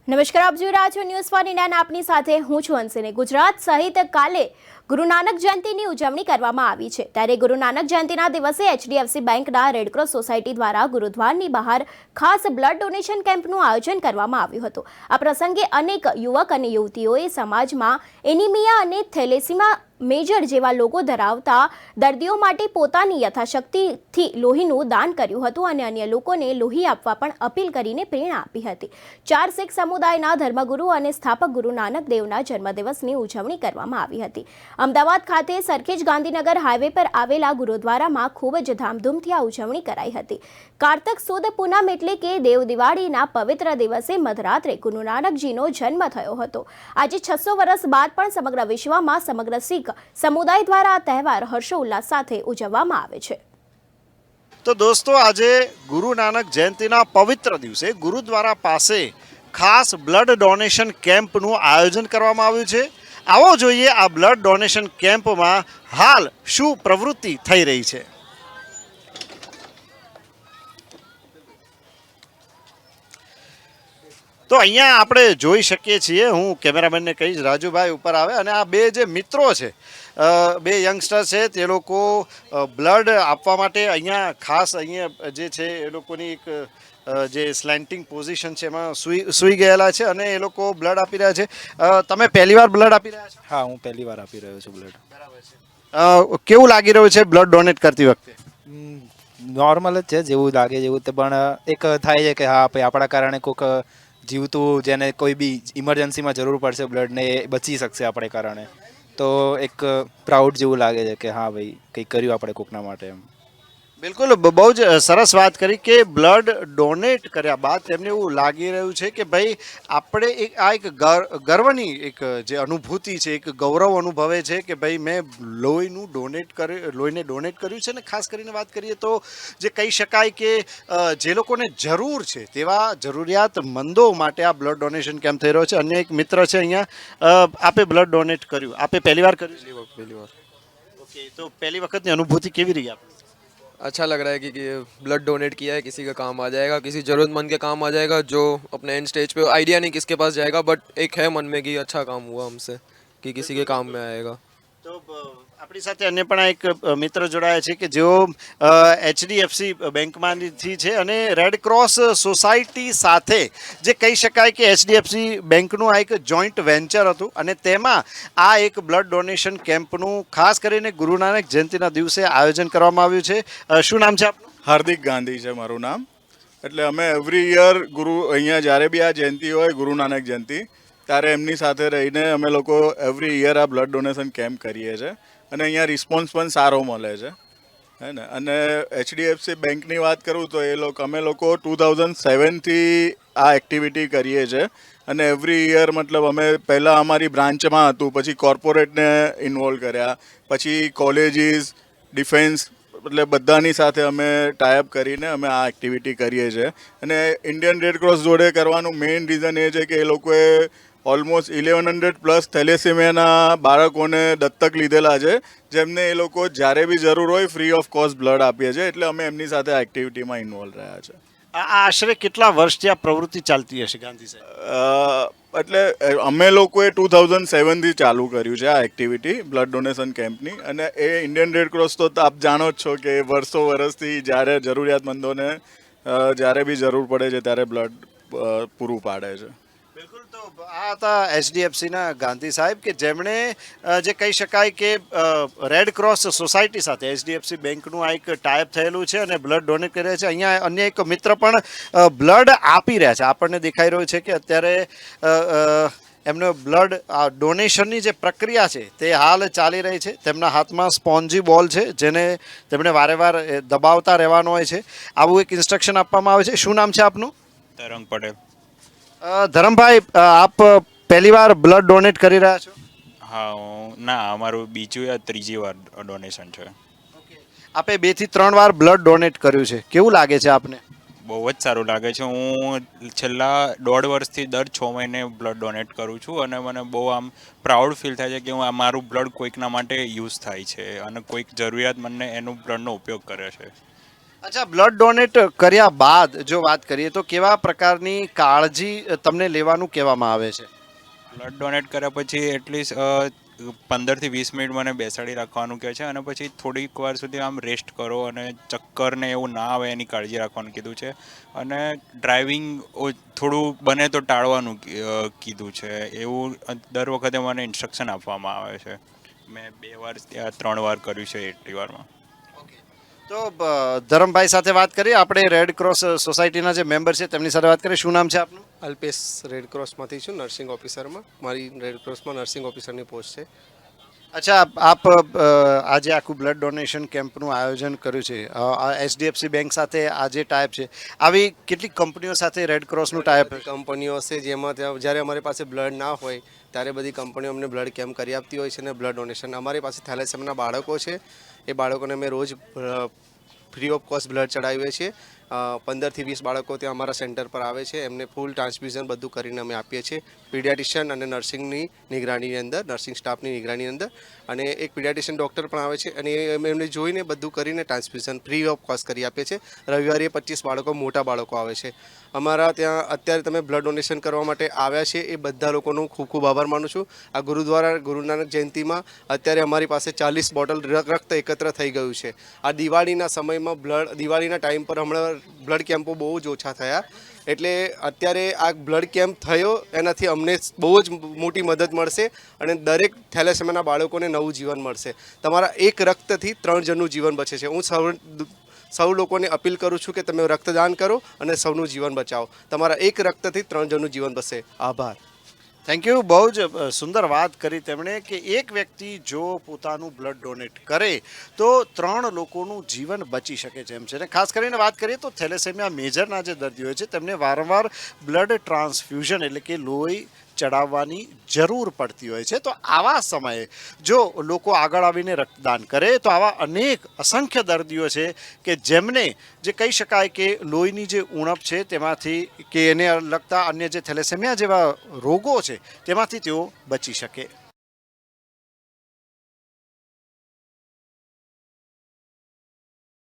નમસ્કાર, આપ જોઈ રહ્યા છો ન્યૂઝ ફોર ઇન્ડિયા. આપની સાથે હું છું અંશિની. ગુજરાત સહિત કાલે ગુરુ નાનક જયંતિની ઉજવણી કરવામાં આવી છે. ત્યારે ગુરુ નાનક જયંતિના દિવસે એચડીએફસી બેંકના રેડક્રોસ સોસાયટી દ્વારા ગુરુદ્વારની બહાર ખાસ બ્લડ ડોનેશન કેમ્પનું આયોજન કરવામાં આવ્યું હતું. આ પ્રસંગે અનેક યુવક અને યુવતીઓએ સમાજમાં એનિમિયા અને થેલેસીમા મેજર જેવા લોગો ધરાવતા દર્દીઓ માટે પોતાની યથાશક્તિથી લોહીનું દાન કર્યું હતું અને અન્ય લોકોને લોહી આપવા પણ અપીલ કરીને પ્રેરણા આપી હતી. 4 શીખ સમુદાયના ધર્મગુરુ અને સ્થાપક ગુરુ નાનક દેવના જન્મદિવસની ઉજવણી કરવામાં આવી હતી. અમદાવાદ ખાતે સરખેજ ગાંધીનગર હાઈવે પર આવેલા ગુરુદ્વારામાં ખૂબ જ ધામધૂમથી આ ઉજવણી કરાઈ હતી. કારતક સુદ પૂનમ એટલે કે દેવ દિવાળીના પવિત્ર દિવસે મધરાત્રે ગુરુ નાનકજીનો જન્મ થયો હતો. આજે 600 વર્ષ બાદ પણ સમગ્ર વિશ્વમાં સમગ્ર શીખ સમુદાય દ્વારા આ તહેવાર હર્ષોલ્લાસ સાથે ઉજવવામાં આવે છે. તો દોસ્તો, આજે ગુરુ નાનક જયંતિના પવિત્ર દિવસે ગુરુદ્વારા પાસે ખાસ બ્લડ ડોનેશન કેમ્પનું આયોજન કરવામાં આવ્યું છે. આવો જોઈએ આ બ્લડ ડોનેશન કેમ્પમાં હાલ શું પ્રવૃત્તિ થઈ રહી છે. તો અહીંયા આપણે જોઈ શકીએ છીએ, હું કેમેરામેનને કહીશ રાજુભાઈ ઉપર આવે, અને આ બે જે મિત્રો છે, બે યંગસ્ટર છે, તે લોકો બ્લડ આપવા માટે અહીંયા ખાસ અહીંયા જે છે એ લોકોની એક જે સ્લેન્ટિંગ પોઝિશન છે એમાં સૂઈ ગયેલા છે અને એ લોકો બ્લડ આપી રહ્યા છે. તમે પહેલીવાર બ્લડ આપી રહ્યા છો? હા, હું પહેલી વાર આપી રહ્યો છું બ્લડ. બરાબર છે. કેવું લાગી રહ્યું છે બ્લડ ડોનેટ કરતી વખતે? નોર્મલ જ છે, જેવું લાગે જેવું તે, પણ એક થાય છે કે હા ભાઈ આપણા કારણે કોઈક જીવતું જેને કોઈ બી ઇમરજન્સીમાં જરૂર પડશે બ્લડને એ બચી શકશે આપણે કારણે, તો એક પ્રાઉડ જેવું લાગે છે કે હા ભાઈ કંઈક કર્યું આપણે કોકના માટે એમ. બિલકુલ, બહુ જ સરસ વાત કરી કે બ્લડ ડોનેટ કર્યા બાદ તેમને એવું લાગી રહ્યું છે કે ભાઈ આપણે એક ગર્વની એક જે અનુભૂતિ છે, એક ગૌરવ અનુભવે છે કે ભાઈ મેં લોહીને ડોનેટ કર્યું છે. ને ખાસ કરીને વાત કરીએ તો જે કહી શકાય કે જે લોકોને જરૂર છે તેવા જરૂરિયાતમંદો માટે આ બ્લડ ડોનેશન કેમ્પ થઈ રહ્યો છે. અન્ય એક મિત્ર છે અહીંયા, આપે બ્લડ ડોનેટ કર્યું, આપે પહેલી વાર કર્યું? पहली बार. ઓકે, તો પહેલી વખતની અનુભૂતિ કેવી રહી આપણે? अच्छा लग रहा है कि ब्लड डोनेट किया है, किसी का काम आ जाएगा, किसी ज़रूरतमंद के काम आ जाएगा जो अपने एंड स्टेज पे आइडिया नहीं किसके पास जाएगा, बट एक है मन में कि अच्छा काम हुआ हमसे कि किसी के काम में आएगा. તો આપણી સાથે અન્ય પણ એક મિત્ર જોડાયા છે કે જેઓ એચડીએફસી બેંકમાંથી છે અને રેડ ક્રોસ સોસાયટી સાથે જે કહી શકાય કે એચડીએફસી બેંકનું આ એક જોઈન્ટ વેન્ચર હતું અને તેમાં આ એક બ્લડ ડોનેશન કેમ્પનું ખાસ કરીને ગુરુ નાનક જયંતિના દિવસે આયોજન કરવામાં આવ્યું છે. શું નામ છે આપનું? હાર્દિક ગાંધી છે મારું નામ. એટલે અમે એવરી યર અહીંયા જ્યારે બી આ જયંતિ હોય ગુરુ નાનક જયંતિ, ત્યારે એમની સાથે રહીને અમે લોકો એવરી યર આ બ્લડ ડોનેશન કેમ્પ કરીએ છીએ અને અહીંયા રિસ્પોન્સ પણ સારો મળે છે, હે ને. અને એચડીએફસી બેંકની વાત કરું તો અમે લોકો 2007થી આ એક્ટિવિટી કરીએ છીએ અને એવરી યર મતલબ અમે પહેલાં અમારી બ્રાન્ચમાં હતું, પછી કોર્પોરેટને ઇન્વોલ્વ કર્યા, પછી કોલેજીસ, ડિફેન્સ, એટલે બધાની સાથે અમે ટાઈઅપ કરીને અમે આ એક્ટિવિટી કરીએ છીએ. અને ઇન્ડિયન રેડક્રોસ જોડે કરવાનું મેઇન રીઝન એ છે કે એ લોકોએ ઓલમોસ્ટ 1100+ થેલેસીમિયાના બાળકોને દત્તક લીધેલા છે, જેમને એ લોકો જ્યારે બી જરૂર હોય ફ્રી ઓફ કોસ્ટ બ્લડ આપીએ છીએ. એટલે અમે એમની સાથે આ એક્ટિવિટીમાં ઇન્વોલ્વ રહ્યા છે. આ આશરે કેટલા વર્ષથી આ પ્રવૃત્તિ ચાલતી હશે ગાંધી સાહેબ? એટલે અમે લોકોએ 2007થી ચાલુ કર્યું છે આ એક્ટિવિટી બ્લડ ડોનેશન કેમ્પની. અને એ ઇન્ડિયન રેડક્રોસ તો આપ જાણો જ છો કે વર્ષોથી જ્યારે જરૂરિયાતમંદોને જ્યારે બી જરૂર પડે છે ત્યારે બ્લડ પૂરું પાડે છે. બિલકુલ, તો આ હતા એચડીએફસીના ગાંધી સાહેબ કે જેમણે જે કહી શકાય કે રેડ ક્રોસ સોસાયટી સાથે એચડીએફસી બેંકનું આ એક ટાઈપ થયેલું છે અને બ્લડ ડોનેટ કરી રહ્યા છે. અહીંયા અન્ય એક મિત્ર પણ બ્લડ આપી રહ્યા છે. આપણને દેખાઈ રહ્યું છે કે અત્યારે એમને બ્લડ ડોનેશનની જે પ્રક્રિયા છે તે હાલ ચાલી રહી છે. તેમના હાથમાં સ્પોન્જી બોલ છે જેને તેમણે વારે વાર દબાવતા રહેવાનું હોય છે. આવું એક ઇન્સ્ટ્રક્શન આપવામાં આવે છે. શું નામ છે આપનું? તરંગ પટેલ. ધરમભાઈ, આપ પહેલી વાર બ્લડ ડોનેટ કરી રહ્યા છો? હા, ના, અમારું બીજું યા ત્રીજી વાર ડોનેશન છે. આપે 2 થી 3 વાર બ્લડ ડોનેટ કર્યું છે. કેવું લાગે છે આપને? બહુ જ સારું લાગે છે. હું છેલ્લા 1.5 વર્ષથી દર 6 મહિને બ્લડ ડોનેટ કરું છું અને મને બહુ આમ પ્રાઉડ ફીલ થાય છે કે હું મારું બ્લડ કોઈકના માટે યુઝ થાય છે અને કોઈક જરૂરિયાતમંદને એનું બ્લડનો ઉપયોગ કરે છે. અચ્છા, બ્લડ ડોનેટ કર્યા બાદ જો વાત કરીએ તો કેવા પ્રકારની કાળજી તમને લેવાનું કહેવામાં આવે છે? બ્લડ ડોનેટ કર્યા પછી એટલીસ્ટ 15 થી 20 મિનિટ મને બેસાડી રાખવાનું કહે છે, અને પછી થોડીક વાર સુધી આમ રેસ્ટ કરો અને ચક્કર ને એવું ના આવે એની કાળજી રાખવાનું કીધું છે. અને ડ્રાઇવિંગ થોડું બને તો ટાળવાનું કીધું છે. એવું દર વખતે મને ઇન્સ્ટ્રક્શન આપવામાં આવે છે. મેં 2 વાર ત્યાં 3 વાર કર્યું છે એટલી વારમાં. તો ધરમભાઈ સાથે વાત કરીએ, આપણે રેડ ક્રોસ સોસાયટીના જે મેમ્બર છે તેમની સાથે વાત કરીએ. શું નામ છે આપનું? અલ્પેશ રેડ ક્રોસમાંથી છું, નર્સિંગ ઓફિસરમાં. મારી રેડ ક્રોસમાં નર્સિંગ ઓફિસરની પોસ્ટ છે. અચ્છા, આપ આજે આખું બ્લડ ડોનેશન કેમ્પનું આયોજન કર્યું છે, એચડીએફસી બેંક સાથે આજે ટાઈપ છે, આવી કેટલીક કંપનીઓ સાથે રેડ ક્રોસનું ટાઈપ? કંપનીઓ છે જેમાં ત્યાં જ્યારે અમારી પાસે બ્લડ ના હોય ત્યારે બધી કંપનીઓ અમને બ્લડ કેમ્પ કરી આપતી હોય છે અને બ્લડ ડોનેશન. અમારી પાસે થેલેસેમિયાના બાળકો છે, એ બાળકોને અમે રોજ ફ્રી ઓફ કોસ્ટ બ્લડ ચડાવીએ છીએ. 15 થી 20 બાળકો ત્યાં અમારા સેન્ટર પર આવે છે, એમને ફૂલ ટ્રાન્સફ્યુઝન બધું કરીને અમે આપીએ છીએ, પીડિયાટિશિયન અને નર્સિંગની નિગરાણીની અંદર, નર્સિંગ સ્ટાફની નિગરાણીની અંદર. અને એક પીડિયાટિશિયન ડૉક્ટર પણ આવે છે અને એમને જોઈને બધું કરીને ટ્રાન્સફ્યુઝન ફ્રી ઓફ કોસ્ટ કરી આપીએ છીએ. રવિવારે 25 બાળકો, મોટા બાળકો આવે છે અમારા ત્યાં. અત્યારે તમે બ્લડ ડોનેશન કરવા માટે આવ્યા છે એ બધા લોકોનો ખૂબ ખૂબ આભાર માનું છું. આ ગુરુદ્વારા ગુરુ નાનક જયંતિમાં અત્યારે અમારી પાસે 40 બોટલ રક્ત એકત્ર થઈ ગયું છે. આ દિવાળીના સમયમાં દિવાળીના ટાઈમ પર હમણાં બ્લડ કેમ્પો બહુ જ ઓછા થયા, એટલે અત્યારે આ બ્લડ કેમ્પ થયો એનાથી અમને બહુ જ મોટી મદદ મળશે અને દરેક થેલેસેમિયાના બાળકોને નવું જીવન મળશે. તમારા એક રક્તથી 3 જણનું જીવન બચે છે. હું સૌ લોકોને અપીલ કરું છું કે તમે રક્તદાન કરો અને સૌનું જીવન બચાવો. તમારા એક રક્તથી 3 જણનું જીવન બચશે. આભાર. Thank you. બહુ જ સુંદર વાત કરી તેમણે કે એક વ્યક્તિ જો પોતાનું બ્લડ ડોનેટ કરે તો 3 લોકોનું જીવન બચી શકે છે એમ છે. અને ખાસ કરીને વાત કરીએ તો થેલેસેમિયા મેજરના જે દર્દીઓ છે તેમને વારંવાર બ્લડ ટ્રાન્સફ્યુઝન એટલે કે લોહી ચડાવવાની જરૂર પડતી હોય છે. તો આવા સમયે જો લોકો આગળ આવીને રક્તદાન કરે તો આવા અનેક અસંખ્ય દર્દીઓ છે કે જેમને જે કહી શકાય કે લોહીની જે ઉણપ છે તેમાંથી કે એને લગતા અન્ય જે થેલેસેમિયા જેવા રોગો છે તેમાંથી તેઓ બચી શકે.